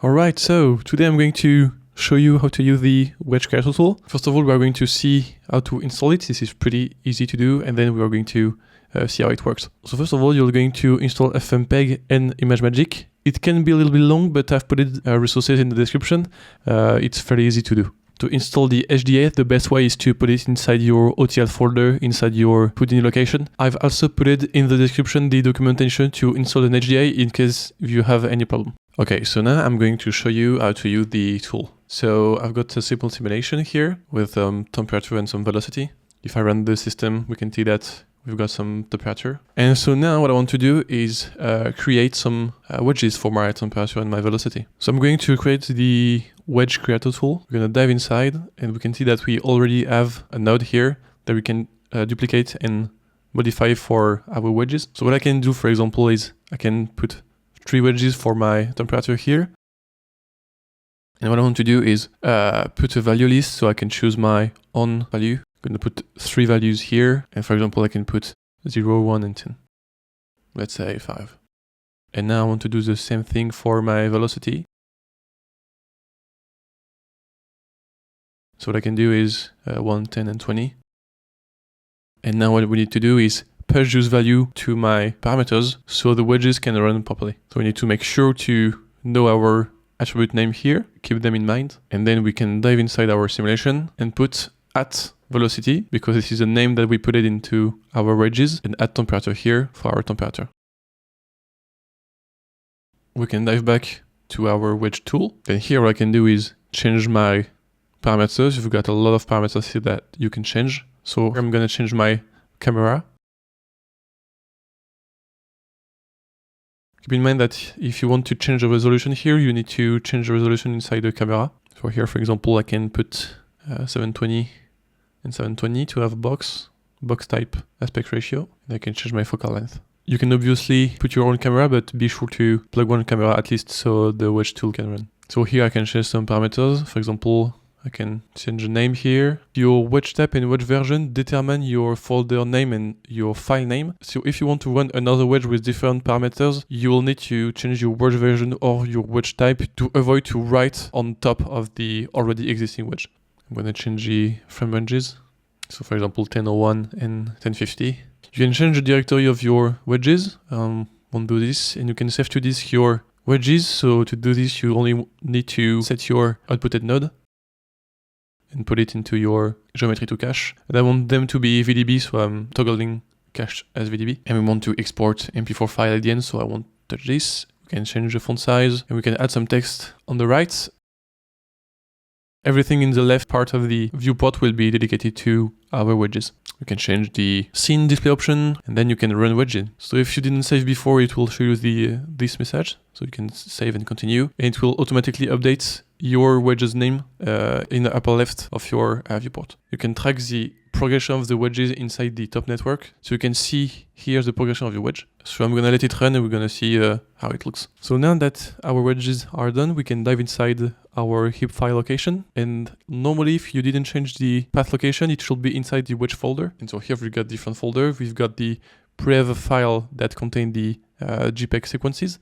Alright, so today I'm going to show you how to use the Wedge Creator tool. First of all, we are going to see how to install it. This is pretty easy to do, and then we are going to see how it works. So first of all, you're going to install FFMPEG and ImageMagick. It can be a little bit long, but I've put resources in the description. It's fairly easy to do. To install the HDA, the best way is to put it inside your OTL folder, inside your Houdini location. I've also put it in the description, the documentation to install an HDA in case you have any problem. Okay, so now I'm going to show you how to use the tool. So I've got a simple simulation here with temperature and some velocity. If I run the system, we can see that we've got some temperature. And so now what I want to do is create some wedges for my temperature and my velocity. So I'm going to create the Wedge Creator tool. We're going to dive inside and we can see that we already have a node here that we can duplicate and modify for our wedges. So what I can do, for example, is I can put 3 wedges for my temperature here. And what I want to do is put a value list so I can choose my own value. I'm going to put 3 values here. And for example, I can put 0, 1, and 10. Let's say 5. And now I want to do the same thing for my velocity. So what I can do is 1, 10, and 20. And now what we need to do is push this value to my parameters so the wedges can run properly. So we need to make sure to know our attribute name here, keep them in mind, and then we can dive inside our simulation and put at velocity, because this is a name that we put it into our wedges, and at temperature here for our temperature. We can dive back to our wedge tool. Then here what I can do is change my parameters. You've got a lot of parameters here that you can change. So I'm going to change my camera. Keep in mind that if you want to change the resolution here, you need to change the resolution inside the camera. So here, for example, I can put 720 and 720 to have a box type aspect ratio, and I can change my focal length. You can obviously put your own camera, but be sure to plug one camera at least so the wedge tool can run. So here I can change some parameters. For example, I can change the name here. Your wedge type and wedge version determine your folder name and your file name. So if you want to run another wedge with different parameters, you will need to change your wedge version or your wedge type to avoid to write on top of the already existing wedge. I'm going to change the frame ranges. So for example, 1001 and 1050. You can change the directory of your wedges. Won't do this. And you can save to disk your wedges. So to do this, you only need to set your outputted node and put it into your geometry to cache. And I want them to be VDB, so I'm toggling cache as VDB. And we want to export MP4 file at the end, so I won't touch this. We can change the font size, and we can add some text on the right. Everything in the left part of the viewport will be dedicated to our wedges. You can change the scene display option, and then you can run wedge. So if you didn't save before, it will show you this message. So you can save and continue, and it will automatically update your wedge's name in the upper left of your viewport. You can track the progression of the wedges inside the top network. So you can see here the progression of your wedge. So I'm going to let it run and we're going to see how it looks. So now that our wedges are done, we can dive inside our heap file location. And normally if you didn't change the path location, it should be inside the wedge folder. And so here we've got different folders. We've got the prev file that contain the JPEG sequences.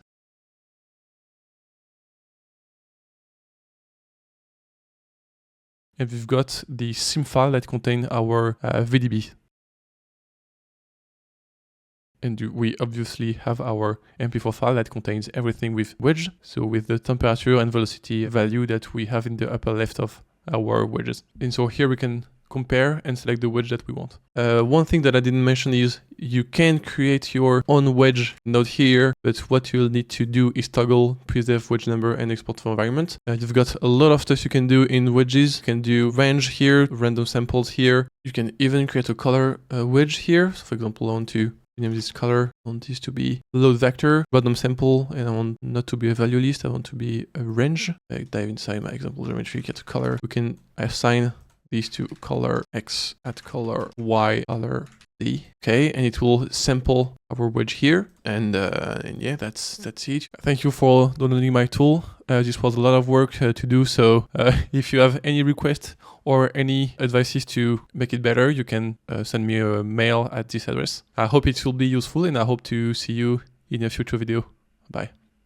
And we've got the sim file that contains our VDB. And we obviously have our MP4 file that contains everything with wedge, so with the temperature and velocity value that we have in the upper left of our wedges. And so here we can compare and select the wedge that we want. One thing that I didn't mention is you can create your own wedge node here, but what you'll need to do is toggle preserve wedge number and export from environment. You've got a lot of stuff you can do in wedges. You can do range here, random samples here. You can even create a color wedge here. So for example, I want to name this color. I want this to be load vector, random sample, and I want not to be a value list. I want to be a range. I dive inside my example geometry, get a color. We can assign these to color X at color Y, color Z. Okay, and it will sample our wedge here. And yeah, that's it. Thank you for downloading my tool. This was a lot of work to do. So if you have any requests or any advices to make it better, you can send me a mail at this address. I hope it will be useful and I hope to see you in a future video. Bye.